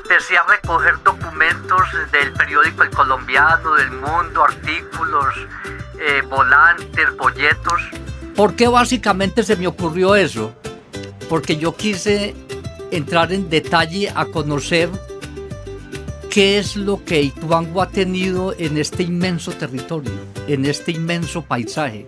empecé a recoger documentos del periódico El Colombiano, del Mundo, artículos, volantes, folletos. ¿Por qué básicamente se me ocurrió eso? Porque yo quise entrar en detalle a conocer qué es lo que Ituango ha tenido en este inmenso territorio, en este inmenso paisaje.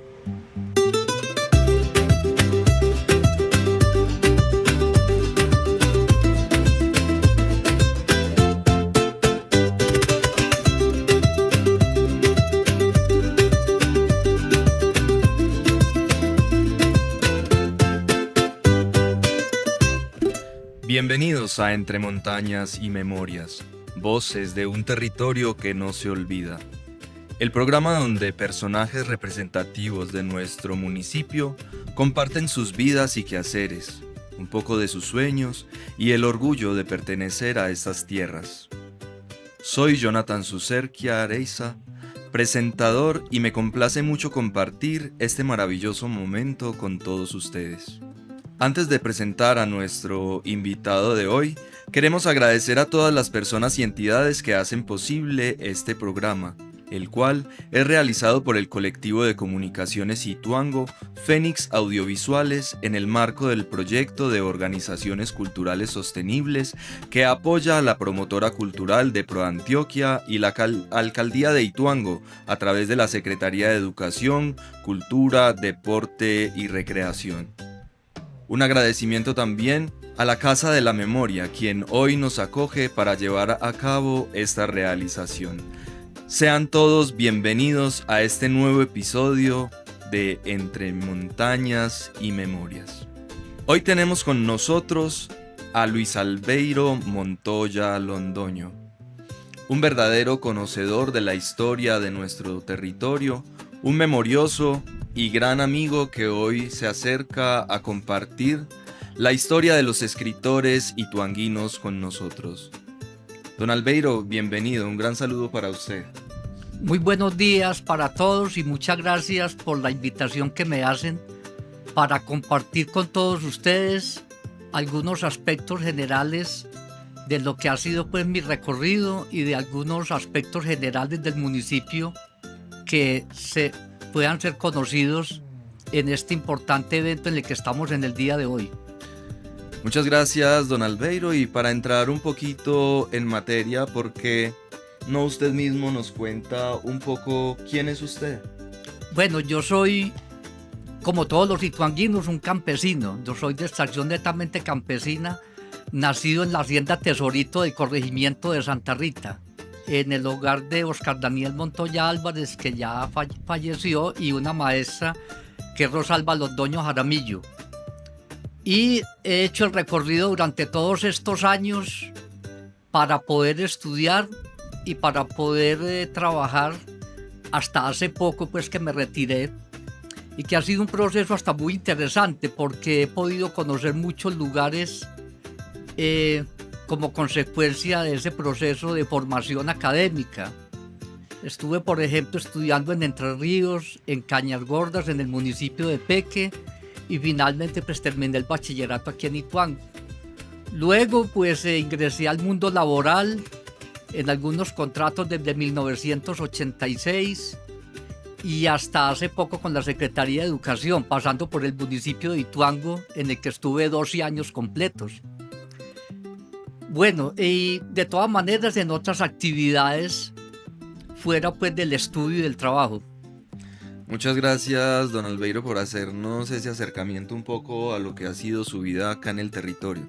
Bienvenidos a Entre Montañas y Memorias, voces de un territorio que no se olvida. El programa donde personajes representativos de nuestro municipio comparten sus vidas y quehaceres, un poco de sus sueños y el orgullo de pertenecer a estas tierras. Soy Jonathan Sucerquia Areiza, presentador, y me complace mucho compartir este maravilloso momento con todos ustedes. Antes de presentar a nuestro invitado de hoy, queremos agradecer a todas las personas y entidades que hacen posible este programa, el cual es realizado por el colectivo de comunicaciones Ituango, Fénix Audiovisuales, en el marco del proyecto de organizaciones culturales sostenibles que apoya a la promotora cultural de ProAntioquia y la Alcaldía de Ituango a través de la Secretaría de Educación, Cultura, Deporte y Recreación. Un agradecimiento también a la Casa de la Memoria, quien hoy nos acoge para llevar a cabo esta realización. Sean todos bienvenidos a este nuevo episodio de Entre Montañas y Memorias. Hoy tenemos con nosotros a Luis Albeiro Montoya Londoño, un verdadero conocedor de la historia de nuestro territorio, un memorioso y gran amigo que hoy se acerca a compartir la historia de los escritores ituanguinos con nosotros. Don Albeiro, bienvenido, un gran saludo para usted. Muy buenos días para todos y muchas gracias por la invitación que me hacen para compartir con todos ustedes algunos aspectos generales de lo que ha sido pues mi recorrido y de algunos aspectos generales del municipio que se puedan ser conocidos en este importante evento en el que estamos en el día de hoy. Muchas gracias, don Albeiro, y para entrar un poquito en materia, ¿por qué no usted mismo nos cuenta un poco quién es usted? Bueno, yo soy, como todos los ituanguinos, un campesino. Yo soy de extracción netamente campesina, nacido en la hacienda Tesorito del corregimiento de Santa Rita, en el hogar de Oscar Daniel Montoya Álvarez, que ya falleció, y una maestra que es Rosalba Londoño Jaramillo. Y he hecho el recorrido durante todos estos años para poder estudiar y para poder trabajar hasta hace poco, pues que me retiré, y que ha sido un proceso hasta muy interesante porque he podido conocer muchos lugares como consecuencia de ese proceso de formación académica. Estuve, por ejemplo, estudiando en Entre Ríos, en Cañas Gordas, en el municipio de Peque, y finalmente pues terminé el bachillerato aquí en Ituango. Luego pues ingresé al mundo laboral en algunos contratos desde 1986 y hasta hace poco con la Secretaría de Educación, pasando por el municipio de Ituango, en el que estuve 12 años completos. Bueno, y de todas maneras en otras actividades fuera pues del estudio y del trabajo. Muchas gracias, don Albeiro, por hacernos ese acercamiento un poco a lo que ha sido su vida acá en el territorio.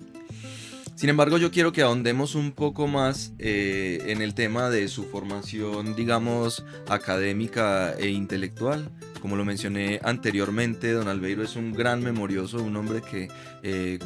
Sin embargo, yo quiero que ahondemos un poco más en el tema de su formación, digamos, académica e intelectual. Como lo mencioné anteriormente, don Albeiro es un gran memorioso, un hombre que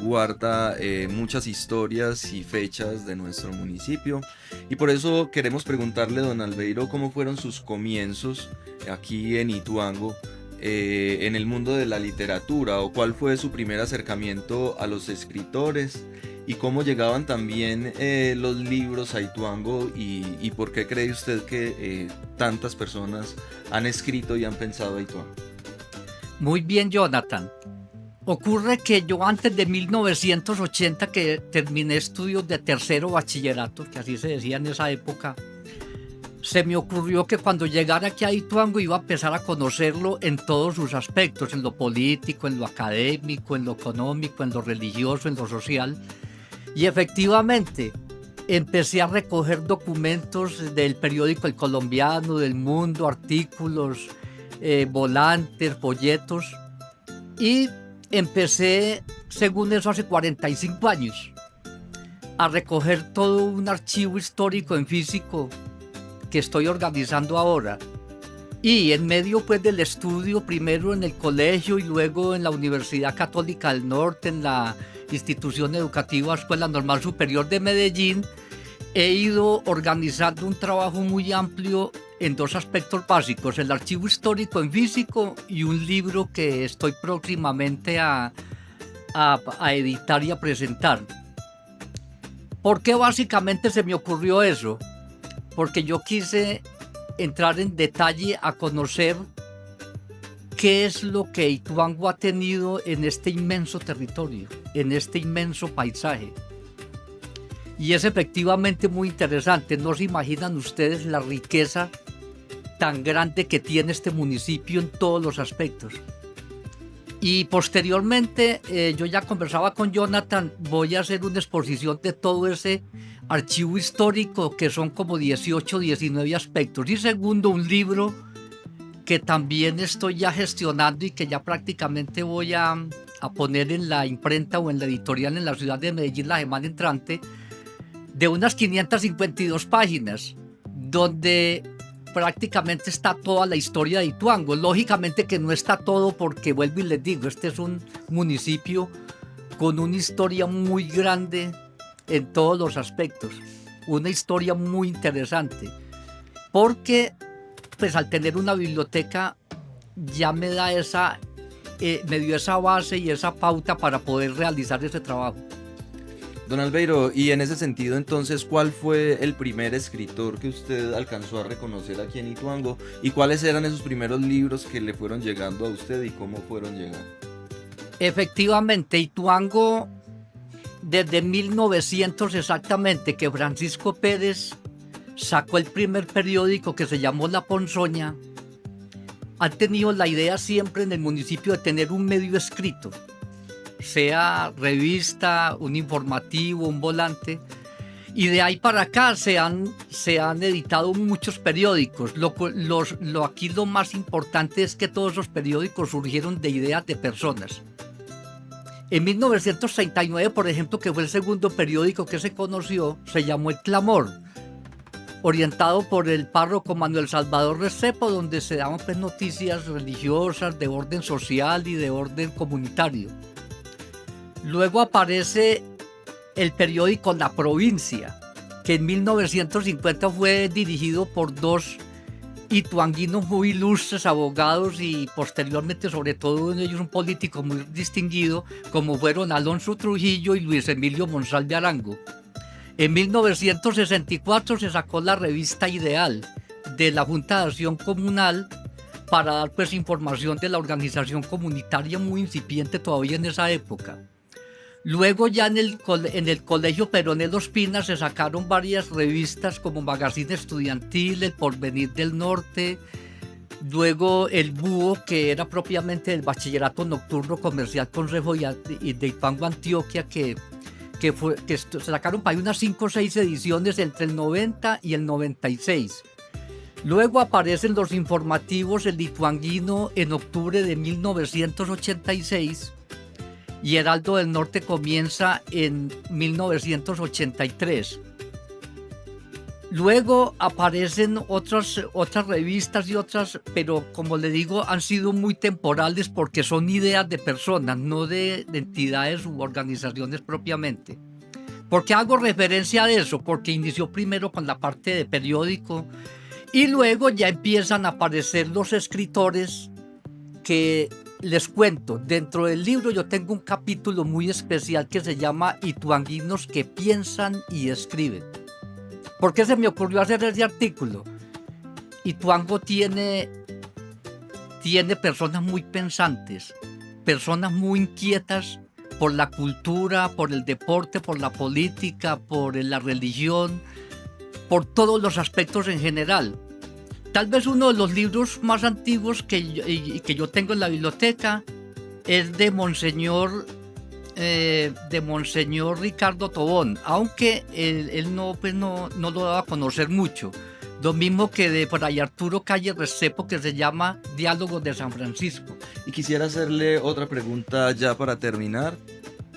guarda muchas historias y fechas de nuestro municipio. Y por eso queremos preguntarle, don Albeiro, cómo fueron sus comienzos aquí en Ituango, en el mundo de la literatura, o cuál fue su primer acercamiento a los escritores, y cómo llegaban también los libros a Ituango, y por qué cree usted que tantas personas han escrito y han pensado a Ituango. Muy bien, Jonathan. Ocurre que yo antes de 1980, que terminé estudios de tercero bachillerato, que así se decía en esa época, se me ocurrió que cuando llegara aquí a Ituango iba a empezar a conocerlo en todos sus aspectos, en lo político, en lo académico, en lo económico, en lo religioso, en lo social. Y efectivamente, empecé a recoger documentos del periódico El Colombiano, del Mundo, artículos, volantes, folletos, y empecé, según eso, hace 45 años, a recoger todo un archivo histórico en físico que estoy organizando ahora. Y en medio pues del estudio, primero en el colegio y luego en la Universidad Católica del Norte, en la institución educativa Escuela Normal Superior de Medellín, he ido organizando un trabajo muy amplio en dos aspectos básicos: el archivo histórico en físico y un libro que estoy próximamente a editar y a presentar. ¿Por qué básicamente se me ocurrió eso? Porque yo quise entrar en detalle a conocer qué es lo que Ituango ha tenido en este inmenso territorio, en este inmenso paisaje. Y es efectivamente muy interesante. No se imaginan ustedes la riqueza tan grande que tiene este municipio en todos los aspectos. Y posteriormente, yo ya conversaba con Jonathan, voy a hacer una exposición de todo ese archivo histórico, que son como 18, 19 aspectos. Y segundo, un libro que también estoy ya gestionando y que ya prácticamente voy a poner en la imprenta o en la editorial en la ciudad de Medellín la semana entrante, de unas 552 páginas, donde prácticamente está toda la historia de Ituango. Lógicamente que no está todo, porque vuelvo y les digo, este es un municipio con una historia muy grande en todos los aspectos, una historia muy interesante, porque pues al tener una biblioteca ya me da me dio esa base y esa pauta para poder realizar ese trabajo. Don Albeiro, y en ese sentido entonces, ¿cuál fue el primer escritor que usted alcanzó a reconocer aquí en Ituango? ¿Y cuáles eran esos primeros libros que le fueron llegando a usted y cómo fueron llegando? Efectivamente, Ituango, desde 1900 exactamente, que Francisco Pérez sacó el primer periódico que se llamó La Ponzoña, han tenido la idea siempre en el municipio de tener un medio escrito, sea revista, un informativo, un volante, y de ahí para acá se han editado muchos periódicos. Aquí lo más importante es que todos esos periódicos surgieron de ideas de personas. En 1939, por ejemplo, que fue el segundo periódico que se conoció, se llamó El Clamor, orientado por el párroco Manuel Salvador Restrepo, donde se daban pues noticias religiosas, de orden social y de orden comunitario. Luego aparece el periódico La Provincia, que en 1950 fue dirigido por dos ituanguinos muy ilustres, abogados, y posteriormente, sobre todo uno de ellos, un político muy distinguido, como fueron Alonso Trujillo y Luis Emilio Monsalve Arango. En 1964 se sacó la revista Ideal de la Junta de Acción Comunal, para dar pues información de la organización comunitaria, muy incipiente todavía en esa época. Luego ya en el Colegio Peronel Ospina se sacaron varias revistas como Magazine Estudiantil, El Porvenir del Norte, luego El Búho, que era propiamente del Bachillerato Nocturno Comercial Consejo y de Ituango, Antioquia, que se sacaron para unas 5 o 6 ediciones entre el 90 y el 96. Luego aparecen los informativos El Ituanguino en octubre de 1986, y Heraldo del Norte comienza en 1983. Luego aparecen otras revistas y otras, pero como le digo, han sido muy temporales porque son ideas de personas, no de entidades u organizaciones propiamente. ¿Por qué hago referencia a eso? Porque inició primero con la parte de periódico y luego ya empiezan a aparecer los escritores que... Les cuento, dentro del libro yo tengo un capítulo muy especial que se llama Ituanguinos que piensan y escriben. ¿Por qué se me ocurrió hacer ese artículo? Ituango tiene personas muy pensantes, personas muy inquietas por la cultura, por el deporte, por la política, por la religión, por todos los aspectos en general. Tal vez uno de los libros más antiguos que yo tengo en la biblioteca es de Monseñor Ricardo Tobón, aunque él no lo daba a conocer mucho. Lo mismo que de Fray Arturo Calle Restrepo, que se llama Diálogos de San Francisco. Y quisiera hacerle otra pregunta ya para terminar.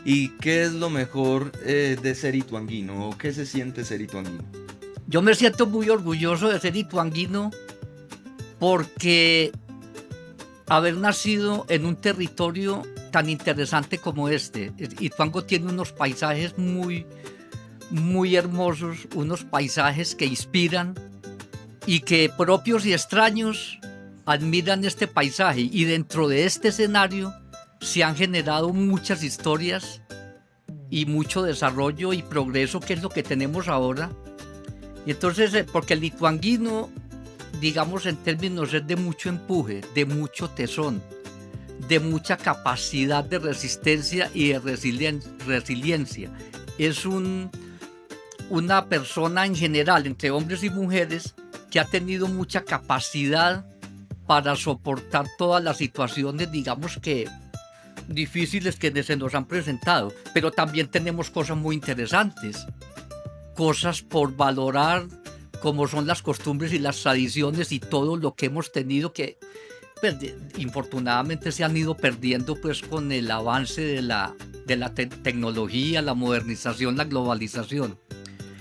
¿Y qué es lo mejor de ser ituanguino? ¿O qué se siente ser ituanguino? Yo me siento muy orgulloso de ser ituanguino porque haber nacido en un territorio tan interesante como este. Ituango tiene unos paisajes muy, muy hermosos, unos paisajes que inspiran y que propios y extraños admiran este paisaje, y dentro de este escenario se han generado muchas historias y mucho desarrollo y progreso, que es lo que tenemos ahora. Y entonces, porque el ituanguino, digamos en términos, es de mucho empuje, de mucho tesón, de mucha capacidad de resistencia y de resiliencia. Es una persona en general, entre hombres y mujeres, que ha tenido mucha capacidad para soportar todas las situaciones, digamos que difíciles que se nos han presentado. Pero también tenemos cosas muy interesantes, cosas por valorar, como son las costumbres y las tradiciones y todo lo que hemos tenido que, pues, infortunadamente se han ido perdiendo, pues, con el avance de la tecnología, la modernización, la globalización.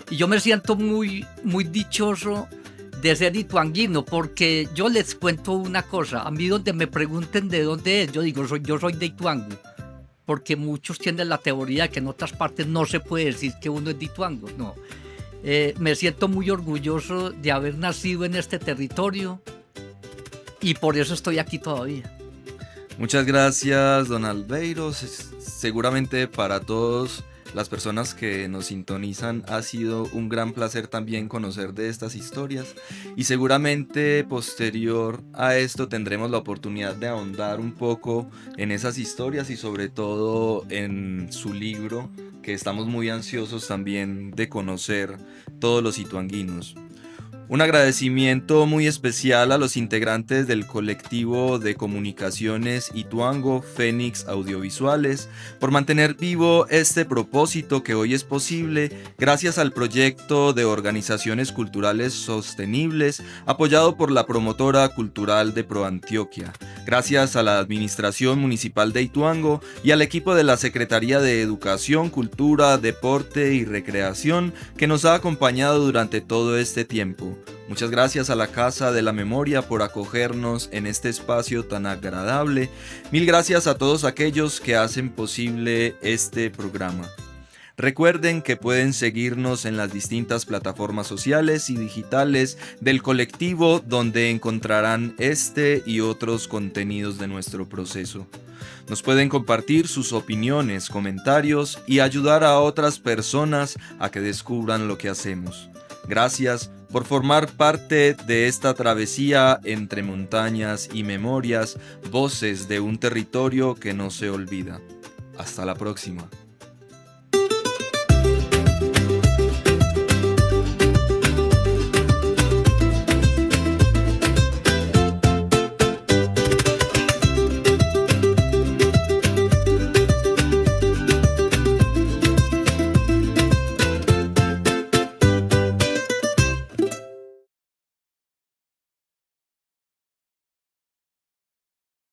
Y yo me siento muy, muy dichoso de ser ituanguino, porque yo les cuento una cosa: a mí, donde me pregunten de dónde es, yo digo, yo soy de Ituango, porque muchos tienen la teoría de que en otras partes no se puede decir que uno es de Ituango. No, me siento muy orgulloso de haber nacido en este territorio, y por eso estoy aquí todavía. Muchas gracias, don Albeiro. Seguramente para todos las personas que nos sintonizan ha sido un gran placer también conocer de estas historias, y seguramente posterior a esto tendremos la oportunidad de ahondar un poco en esas historias y sobre todo en su libro, que estamos muy ansiosos también de conocer todos los ituanguinos. Un agradecimiento muy especial a los integrantes del colectivo de comunicaciones Ituango Fénix Audiovisuales por mantener vivo este propósito, que hoy es posible gracias al proyecto de organizaciones culturales sostenibles apoyado por la promotora cultural de ProAntioquia. Gracias a la Administración Municipal de Ituango y al equipo de la Secretaría de Educación, Cultura, Deporte y Recreación, que nos ha acompañado durante todo este tiempo. Muchas gracias a la Casa de la Memoria por acogernos en este espacio tan agradable. Mil gracias a todos aquellos que hacen posible este programa. Recuerden que pueden seguirnos en las distintas plataformas sociales y digitales del colectivo, donde encontrarán este y otros contenidos de nuestro proceso. Nos pueden compartir sus opiniones, comentarios y ayudar a otras personas a que descubran lo que hacemos. Gracias por formar parte de esta travesía entre montañas y memorias, voces de un territorio que no se olvida. Hasta la próxima.